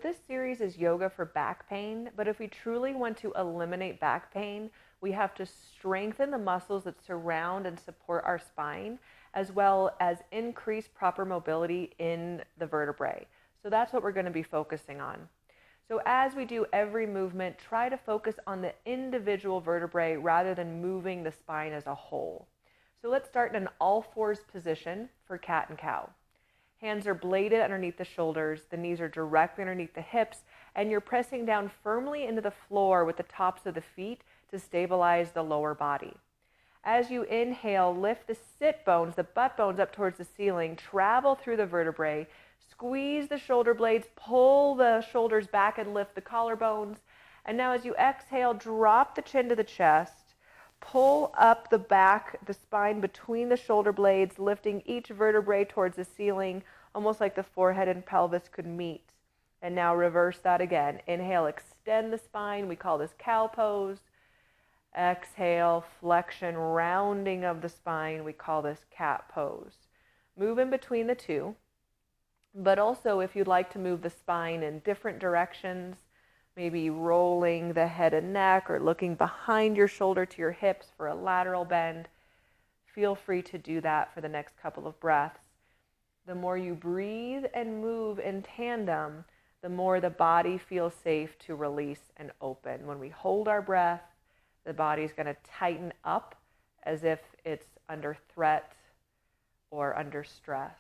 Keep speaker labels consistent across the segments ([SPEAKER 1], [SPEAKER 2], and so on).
[SPEAKER 1] this series is yoga for back pain, but if we truly want to eliminate back pain, we have to strengthen the muscles that surround and support our spine, as well as increase proper mobility in the vertebrae. So that's what we're going to be focusing on. So as we do every movement, try to focus on the individual vertebrae rather than moving the spine as a whole. So let's start in an all fours position for cat and cow. Hands are bladed underneath the shoulders, the knees are directly underneath the hips, and you're pressing down firmly into the floor with the tops of the feet to stabilize the lower body. As you inhale, lift the sit bones, the butt bones up towards the ceiling, travel through the vertebrae, squeeze the shoulder blades, pull the shoulders back and lift the collarbones. And now as you exhale, drop the chin to the chest, pull up the back, the spine between the shoulder blades, lifting each vertebrae towards the ceiling, almost like the forehead and pelvis could meet. And now reverse that again. Inhale, extend the spine. We call this cow pose. Exhale, flexion, rounding of the spine. We call this cat pose. Move in between the two. But also, if you'd like to move the spine in different directions, maybe rolling the head and neck or looking behind your shoulder to your hips for a lateral bend, feel free to do that for the next couple of breaths. The more you breathe and move in tandem, the more the body feels safe to release and open. When we hold our breath, the body's going to tighten up as if it's under threat or under stress.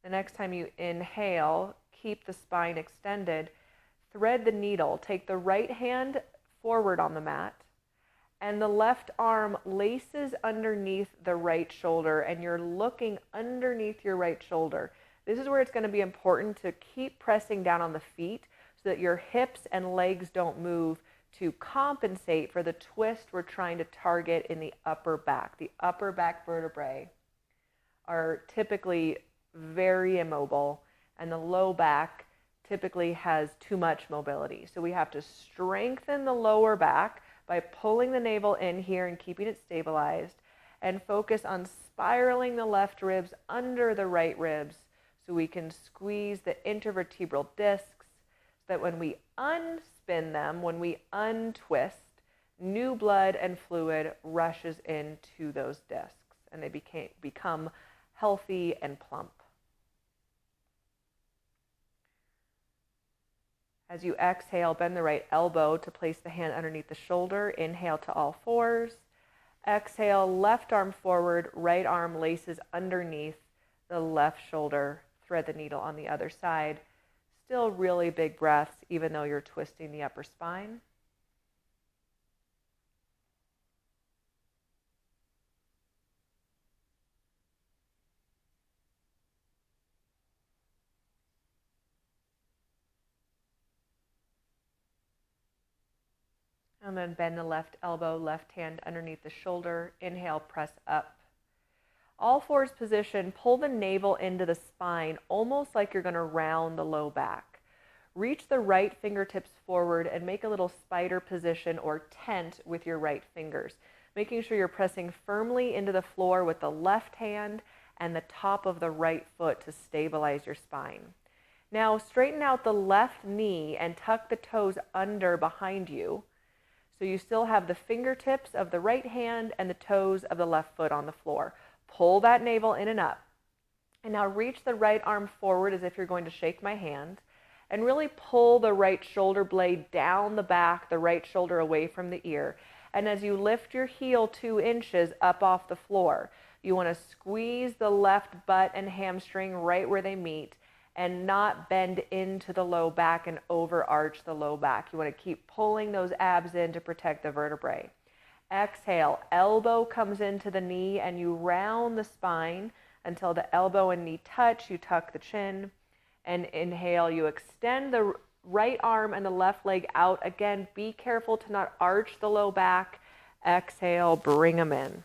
[SPEAKER 1] The next time you inhale, keep the spine extended. Thread the needle. Take the right hand forward on the mat, and the left arm laces underneath the right shoulder, and you're looking underneath your right shoulder. This is where it's going to be important to keep pressing down on the feet so that your hips and legs don't move, to compensate for the twist we're trying to target in the upper back. The upper back vertebrae are typically very immobile, and the low back typically has too much mobility. So we have to strengthen the lower back by pulling the navel in here and keeping it stabilized, and focus on spiraling the left ribs under the right ribs so we can squeeze the intervertebral discs so that when we unspin them, when we untwist, new blood and fluid rushes into those discs and they become healthy and plump. As you exhale, bend the right elbow to place the hand underneath the shoulder. Inhale to all fours. Exhale, left arm forward, right arm laces underneath the left shoulder. Thread the needle on the other side. Still really big breaths, even though you're twisting the upper spine. And then bend the left elbow, left hand underneath the shoulder. Inhale, press up. All fours position, pull the navel into the spine, almost like you're going to round the low back. Reach the right fingertips forward and make a little spider position or tent with your right fingers, making sure you're pressing firmly into the floor with the left hand and the top of the right foot to stabilize your spine. Now straighten out the left knee and tuck the toes under behind you, so you still have the fingertips of the right hand and the toes of the left foot on the floor. Pull that navel in and up. And now reach the right arm forward as if you're going to shake my hand, and really pull the right shoulder blade down the back, the right shoulder away from the ear. And as you lift your heel 2 inches up off the floor, you want to squeeze the left butt and hamstring right where they meet, and not bend into the low back and overarch the low back. You want to keep pulling those abs in to protect the vertebrae. Exhale, elbow comes into the knee and you round the spine until the elbow and knee touch. You tuck the chin, and inhale, you extend the right arm and the left leg out. Again, be careful to not arch the low back. Exhale, bring them in.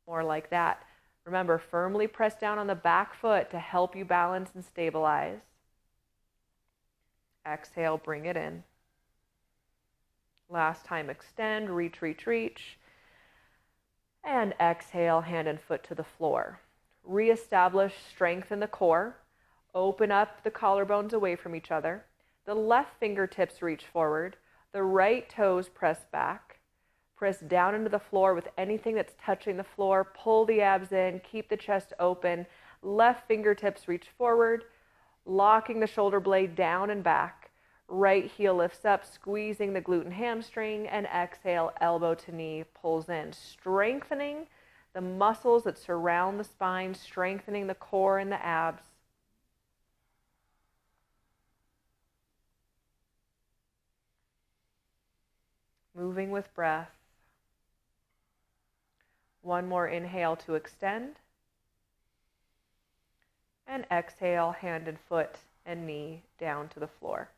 [SPEAKER 1] More like that. Remember, firmly press down on the back foot to help you balance and stabilize. Exhale, bring it in. Last time, extend, reach, reach, reach. And exhale, hand and foot to the floor. Reestablish strength in the core. Open up the collarbones away from each other. The left fingertips reach forward. The right toes press back. Press down into the floor with anything that's touching the floor. Pull the abs in. Keep the chest open. Left fingertips reach forward, locking the shoulder blade down and back. Right heel lifts up, squeezing the glute and hamstring, and exhale, elbow to knee, pulls in, strengthening the muscles that surround the spine, strengthening the core and the abs. Moving with breath. One more inhale to extend. And exhale, hand and foot and knee down to the floor.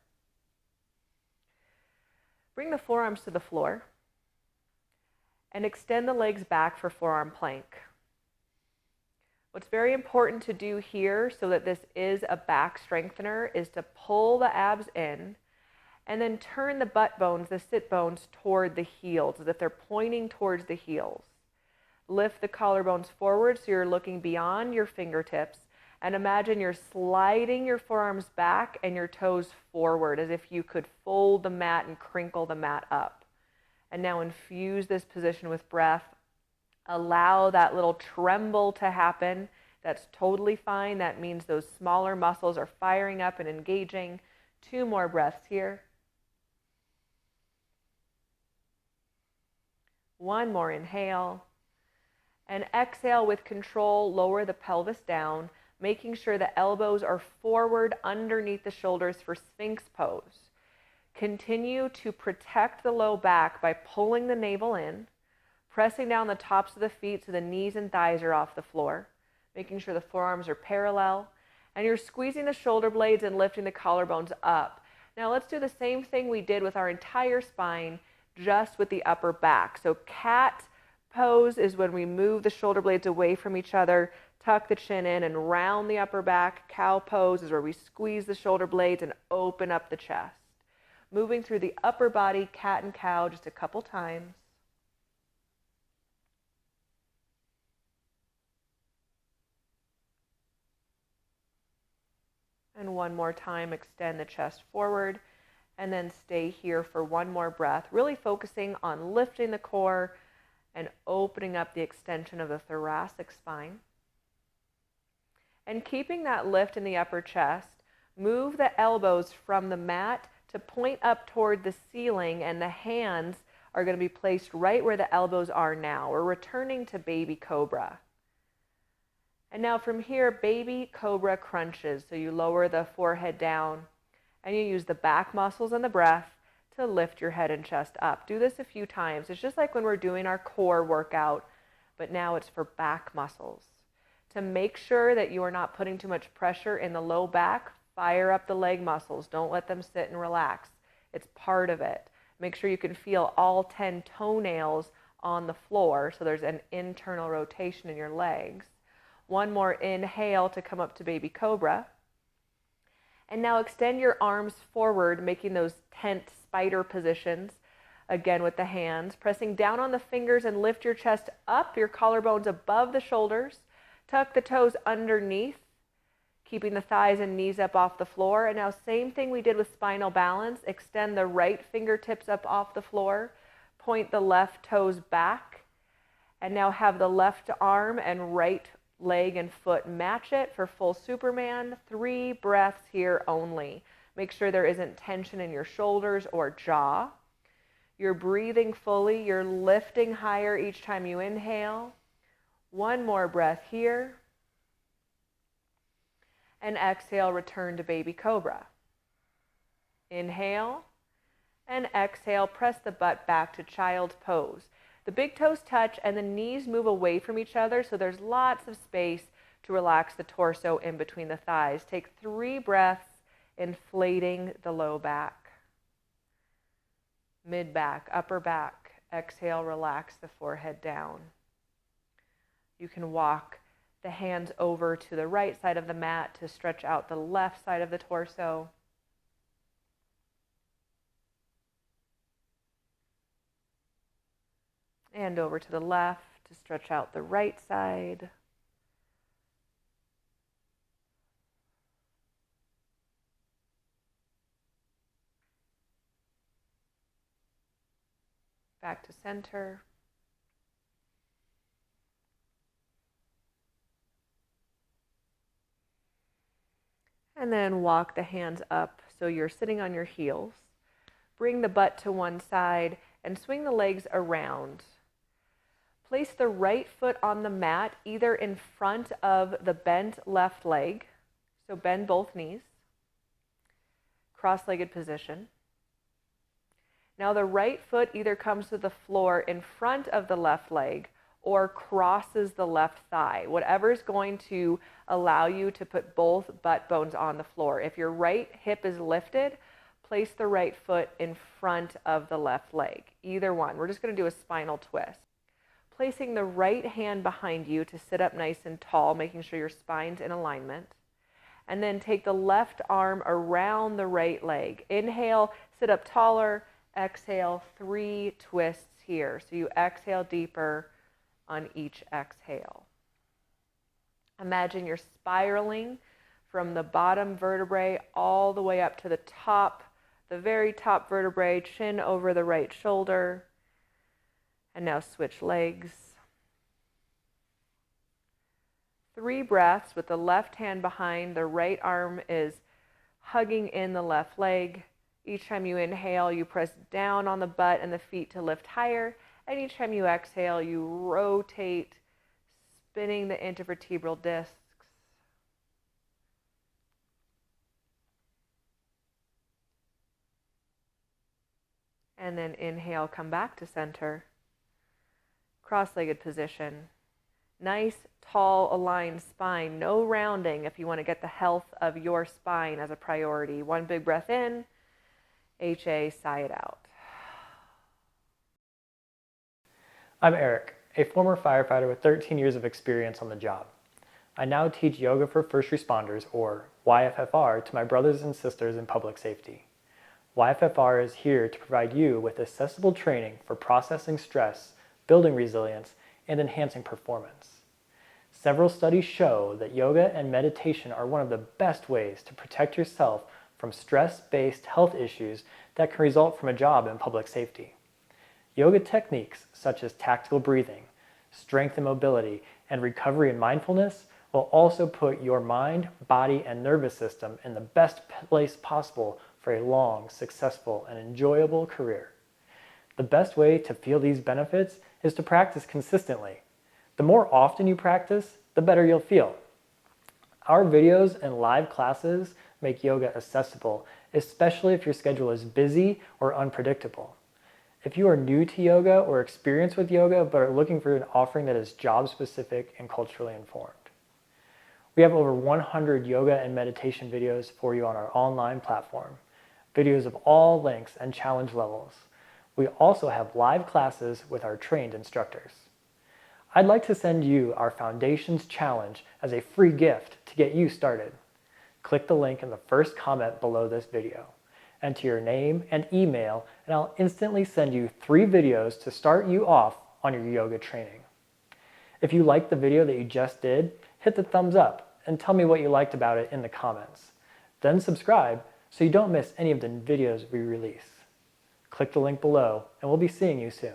[SPEAKER 1] Bring the forearms to the floor and extend the legs back for forearm plank. What's very important to do here, so that this is a back strengthener, is to pull the abs in and then turn the butt bones, the sit bones, toward the heels, as if they're pointing towards the heels. Lift the collarbones forward so you're looking beyond your fingertips, and imagine you're sliding your forearms back and your toes forward, as if you could fold the mat and crinkle the mat up. And now infuse this position with breath. Allow that little tremble to happen. That's totally fine. That means those smaller muscles are firing up and engaging. 2 more breaths here. 1 more inhale. And exhale with control, lower the pelvis down, making sure the elbows are forward underneath the shoulders for sphinx pose. Continue to protect the low back by pulling the navel in, pressing down the tops of the feet so the knees and thighs are off the floor, making sure the forearms are parallel, and you're squeezing the shoulder blades and lifting the collarbones up. Now let's do the same thing we did with our entire spine, just with the upper back. So cat pose is when we move the shoulder blades away from each other, tuck the chin in and round the upper back. Cow pose is where we squeeze the shoulder blades and open up the chest. Moving through the upper body, cat and cow, just a couple times. And one more time, extend the chest forward, and then stay here for 1 more breath, really focusing on lifting the core and opening up the extension of the thoracic spine. And keeping that lift in the upper chest, move the elbows from the mat to point up toward the ceiling, and the hands are going to be placed right where the elbows are now. We're returning to baby cobra. And now from here, baby cobra crunches. So you lower the forehead down and you use the back muscles and the breath to lift your head and chest up. Do this a few times. It's just like when we're doing our core workout, but now it's for back muscles. To make sure that you are not putting too much pressure in the low back, fire up the leg muscles. Don't let them sit and relax. It's part of it. Make sure you can feel all 10 toenails on the floor, so there's an internal rotation in your legs. 1 more inhale to come up to baby cobra. And now extend your arms forward, making those tent spider positions. Again with the hands, pressing down on the fingers and lift your chest up, your collarbones above the shoulders. Tuck the toes underneath, keeping the thighs and knees up off the floor. And now same thing we did with spinal balance. Extend the right fingertips up off the floor. Point the left toes back. And now have the left arm and right leg and foot match it for full Superman. 3 breaths here only. Make sure there isn't tension in your shoulders or jaw. You're breathing fully. You're lifting higher each time you inhale. 1 more breath here. And exhale, return to baby cobra. Inhale and exhale, press the butt back to child's pose. The big toes touch and the knees move away from each other, so there's lots of space to relax the torso in between the thighs. Take 3 breaths, inflating the low back. Mid back, upper back. Exhale, relax the forehead down. You can walk the hands over to the right side of the mat to stretch out the left side of the torso. And over to the left. to stretch out the right side. Back to center. And then walk the hands up so you're sitting on your heels. Bring the butt to one side and swing the legs around. Place the right foot on the mat, either in front of the bent left leg, so bend both knees. Cross-legged position. Now the right foot either comes to the floor in front of the left leg or crosses the left thigh, whatever is going to allow you to put both butt bones on the floor. If your right hip is lifted, place the right foot in front of the left leg, either one. We're just going to do a spinal twist. Placing the right hand behind you to sit up nice and tall, making sure your spine's in alignment. And then take the left arm around the right leg. Inhale, sit up taller. Exhale, 3 twists here. So you exhale deeper on each exhale. Imagine you're spiraling from the bottom vertebrae all the way up to the top, the very top vertebrae, chin over the right shoulder. And now switch legs. 3 breaths with the left hand behind, the right arm is hugging in the left leg. Each time you inhale, you press down on the butt and the feet to lift higher. And each time you exhale, you rotate, spinning the intervertebral discs. And then inhale, come back to center. Cross-legged position. Nice, tall, aligned spine. No rounding if you want to get the health of your spine as a priority. 1 big breath in. HA, sigh it out.
[SPEAKER 2] I'm Eric, a former firefighter with 13 years of experience on the job. I now teach yoga for first responders, or YFFR, to my brothers and sisters in public safety. YFFR is here to provide you with accessible training for processing stress, building resilience, and enhancing performance. Several studies show that yoga and meditation are one of the best ways to protect yourself from stress-based health issues that can result from a job in public safety. Yoga techniques such as tactical breathing, strength and mobility, and recovery and mindfulness will also put your mind, body, and nervous system in the best place possible for a long, successful, and enjoyable career. The best way to feel these benefits is to practice consistently. The more often you practice, the better you'll feel. Our videos and live classes make yoga accessible, especially if your schedule is busy or unpredictable. If you are new to yoga or experienced with yoga but are looking for an offering that is job-specific and culturally informed, we have over 100 yoga and meditation videos for you on our online platform, videos of all lengths and challenge levels. We also have live classes with our trained instructors. I'd like to send you our Foundations Challenge as a free gift to get you started. Click the link in the first comment below this video. Enter your name and email, and I'll instantly send you 3 videos to start you off on your yoga training. If you liked the video that you just did, hit the thumbs up and tell me what you liked about it in the comments. Then subscribe so you don't miss any of the videos we release. Click the link below, and we'll be seeing you soon.